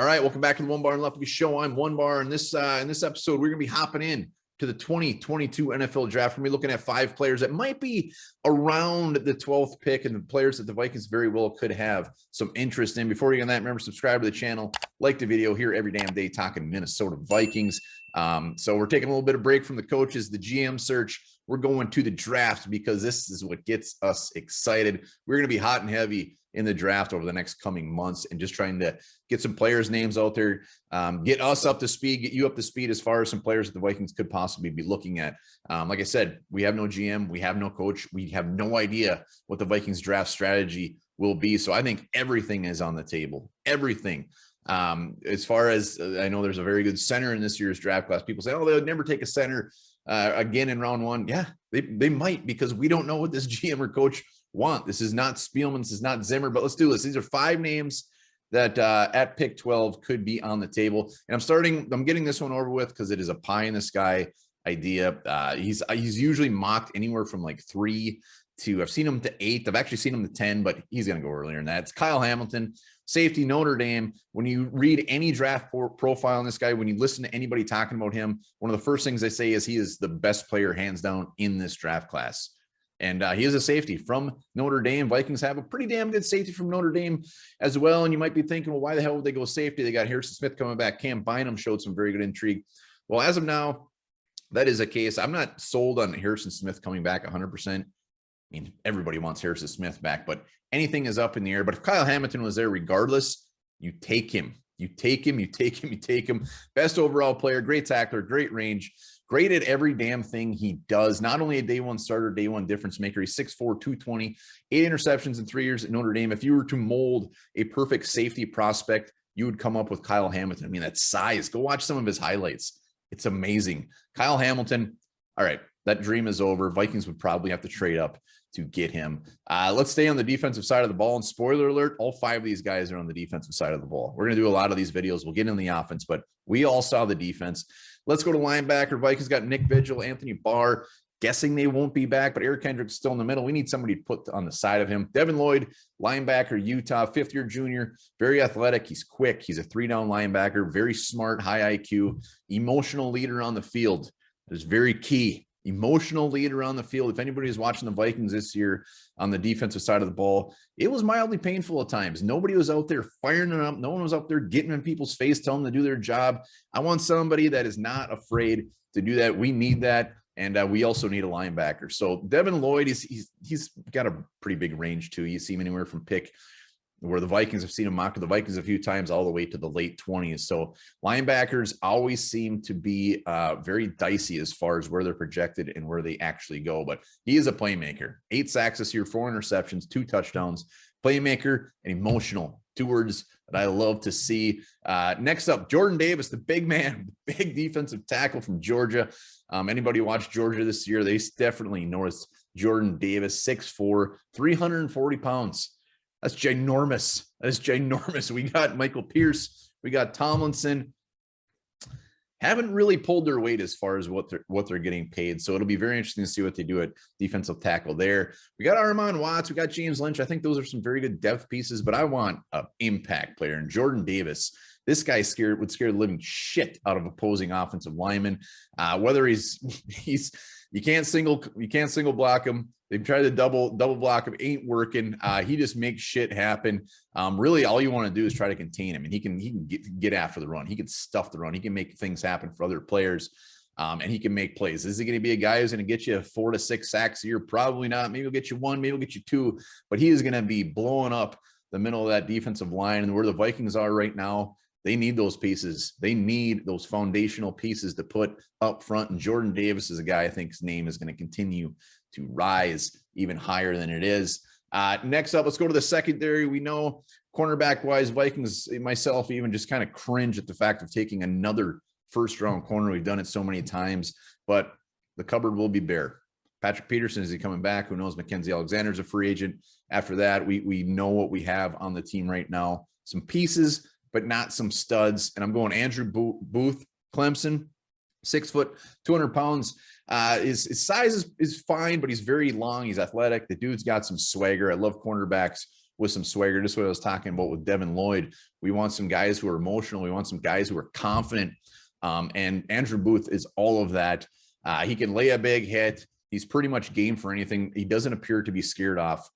All right, welcome back to the One Bar and Lefty Show. I'm One Bar, and in this episode, we're going to be hopping in to the 2022 NFL Draft. We're going to be looking at 5 players that might be around the 12th pick, and the players that the Vikings very well could have some interest in. Before we get on that, remember, subscribe to the channel, like the video, here every damn day talking Minnesota Vikings. So we're taking a little bit of break from the coaches, the GM search. We're going to the draft because this is what gets us excited. We're going to be hot and heavy in the draft over the next coming months and just trying to get some players' names out there, get us up to speed, get you up to speed as far as some players that the Vikings could possibly be looking at. Like I said, we have no GM, we have no coach, we have no idea what the Vikings draft strategy will be. So I think everything is on the table, everything. As far as I know, there's a very good center in this year's draft class. People say, oh, they would never take a center again in round 1. Yeah, they might, because we don't know what this GM or coach want. This is not Spielman, this is not Zimmer, but let's do this. These are 5 names that at pick 12 could be on the table. And I'm getting this one over with because it is a pie in the sky idea. He's usually mocked anywhere from like 3 to, I've seen him to 8. I've actually seen him to 10, but he's going to go earlier than that. It's Kyle Hamilton, safety, Notre Dame. When you read any draft profile on this guy, when you listen to anybody talking about him, one of the first things they say is he is the best player hands down in this draft class. And he is a safety from Notre Dame. Vikings have a pretty damn good safety from Notre Dame as well. And you might be thinking, well, why the hell would they go safety? They got Harrison Smith coming back. Cam Bynum showed some very good intrigue. Well, as of now, that is a case. I'm not sold on Harrison Smith coming back 100%. I mean, everybody wants Harrison Smith back, but anything is up in the air. But if Kyle Hamilton was there, regardless, you take him. You take him, you take him, you take him. Best overall player, great tackler, great range. Great at every damn thing he does. Not only a day one starter, day one difference maker. He's 6'4", 220, 8 interceptions in 3 years at Notre Dame. If you were to mold a perfect safety prospect, you would come up with Kyle Hamilton. I mean, that size. Go watch some of his highlights. It's amazing. Kyle Hamilton. All right, that dream is over. Vikings would probably have to trade up to get him. Let's stay on the defensive side of the ball. And spoiler alert, all 5 of these guys are on the defensive side of the ball. We're going to do a lot of these videos. We'll get in the offense, but we all saw the defense. Let's go to linebacker. Vikings got Nick Vigil, Anthony Barr. Guessing they won't be back, but Eric Kendrick's still in the middle. We need somebody to put on the side of him. Devin Lloyd, linebacker, Utah, 5th-year junior, very athletic. He's quick. He's a 3-down linebacker, very smart, high IQ, emotional leader on the field. That is very key. Emotional leader on the field. If anybody is watching the Vikings this year on the defensive side of the ball, it was mildly painful at times. Nobody was out there firing them up. No one was up there getting in people's face, telling them to do their job. I want somebody that is not afraid to do that. We need that. And we also need a linebacker. So Devin Lloyd, he's got a pretty big range too. You see him anywhere from pick where the Vikings have seen him mock the Vikings a few times all the way to the late 20s. So linebackers always seem to be very dicey as far as where they're projected and where they actually go. But he is a playmaker. 8 sacks this year, 4 interceptions, 2 touchdowns. Playmaker and emotional. 2 words that I love to see. Next up, Jordan Davis, the big man, big defensive tackle from Georgia. Anybody watch Georgia this year, they definitely know Jordan Davis, 6'4", 340 pounds. That's ginormous. That is ginormous. We got Michael Pierce. We got Tomlinson. Haven't really pulled their weight as far as what they're getting paid. So it'll be very interesting to see what they do at defensive tackle there. We got Armand Watts. We got James Lynch. I think those are some very good depth pieces, but I want an impact player. And Jordan Davis, this guy would scare the living shit out of opposing offensive linemen. Whether you can't single block him. They've tried to double block him, ain't working. He just makes shit happen. Really, all you want to do is try to contain him, and he can get after the run. He can stuff the run. He can make things happen for other players, and he can make plays. Is he going to be a guy who's going to get you 4 to 6 sacks a year? Probably not. Maybe he'll get you 1, maybe he'll get you 2, but he is going to be blowing up the middle of that defensive line. And where the Vikings are right now, they need those pieces. They need those foundational pieces to put up front. And Jordan Davis is a guy I think his name is going to continue to rise even higher than it is. Next up, let's go to the secondary. We know cornerback-wise, Vikings, myself, even just kind of cringe at the fact of taking another first-round corner. We've done it so many times, but the cupboard will be bare. Patrick Peterson, is he coming back? Who knows? Mackenzie Alexander's a free agent. After that, we know what we have on the team right now. Some pieces, but not some studs. And I'm going Andrew Booth, Clemson, 6 foot, 200 pounds. His size is fine, but he's very long. He's athletic. The dude's got some swagger. I love cornerbacks with some swagger. Just what I was talking about with Devin Lloyd. We want some guys who are emotional. We want some guys who are confident. And Andrew Booth is all of that. He can lay a big hit. He's pretty much game for anything. He doesn't appear to be scared off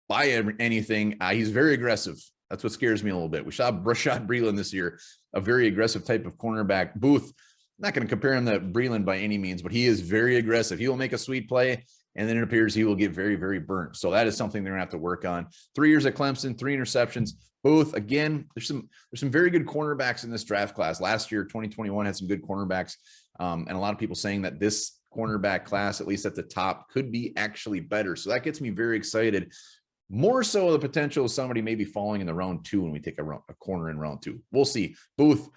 by anything. He's very aggressive. That's what scares me a little bit. We saw Rashad Breeland this year, a very aggressive type of cornerback. Booth, I'm not going to compare him to Breeland by any means, but he is very aggressive. He will make a sweet play, and then it appears he will get very, very burnt. So that is something they're going to have to work on. 3 years at Clemson, 3 interceptions. Booth, again, there's some very good cornerbacks in this draft class. Last year, 2021, had some good cornerbacks, and a lot of people saying that this cornerback class, at least at the top, could be actually better. So that gets me very excited. More so the potential of somebody maybe falling in the round 2 when we take a corner in round 2. We'll see. Booth,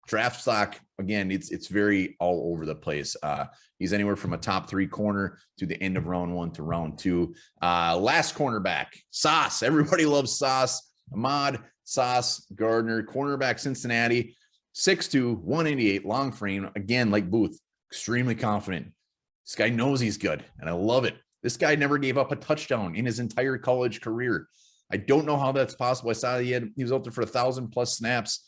draft stock, again, it's very all over the place. He's anywhere from a top 3 corner to the end of round 1 to round 2. Last cornerback, Sauce. Everybody loves Sauce. Ahmad Sauce Gardner, cornerback, Cincinnati, 6'2", 188, long frame. Again, like Booth, extremely confident. This guy knows he's good, and I love it. This guy never gave up a touchdown in his entire college career. I don't know how that's possible. I saw he was out there for 1,000+ snaps.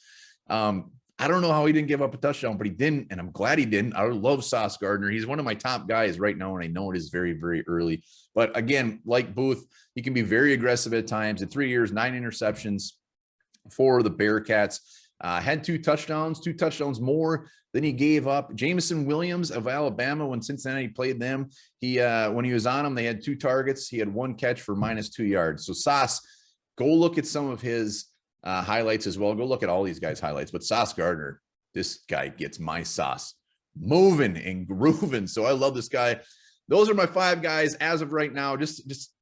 I don't know how he didn't give up a touchdown, but he didn't, and I'm glad he didn't. I love Sauce Gardner. He's one of my top guys right now, and I know it is very, very early. But again, like Booth, he can be very aggressive at times. In 3 years, 9 interceptions for the Bearcats. Had 2 touchdowns more than he gave up. Jameson Williams of Alabama, when Cincinnati played them, when he was on them, they had 2 targets. He had 1 catch for -2 yards. So Sauce, go look at some of his highlights as well. Go look at all these guys' highlights. But Sauce Gardner, this guy gets my sauce moving and grooving. So I love this guy. Those are my 5 guys as of right now. Just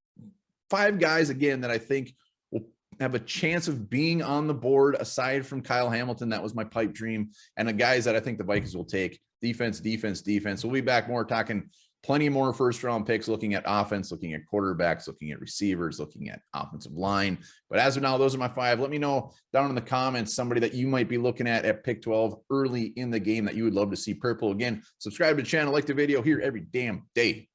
5 guys, again, that I think will have a chance of being on the board aside from Kyle Hamilton. That was my pipe dream. And the guys that I think the Vikings will take: defense, defense, defense. We'll be back more talking plenty more first-round picks, looking at offense, looking at quarterbacks, looking at receivers, looking at offensive line. But as of now, those are my 5. Let me know down in the comments somebody that you might be looking at pick 12 early in the game that you would love to see purple. Again, subscribe to the channel, like the video, here every damn day.